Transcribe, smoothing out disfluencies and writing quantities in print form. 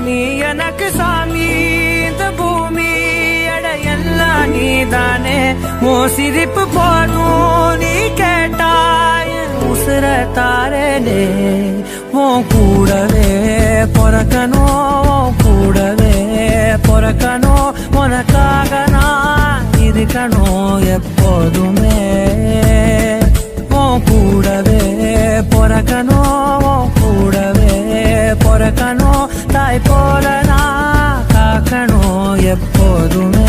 நீ எனக்கு சாமி இந்த பூமி எல்லாம் நீதானே ஓ சிரிப்பு போதும் நீ கேட்டாய் உசுர தாரனே உன் கூடவே பொறக்கணும் கூடவே பொறக்கணும் உனக்காக நான் இருக்கணும் எப்போதுமே உன் கூடவே பொறக்கணும் கூடவே பொறக்கணும் தாய் போல நான் காக்கணும் எப்போதுமே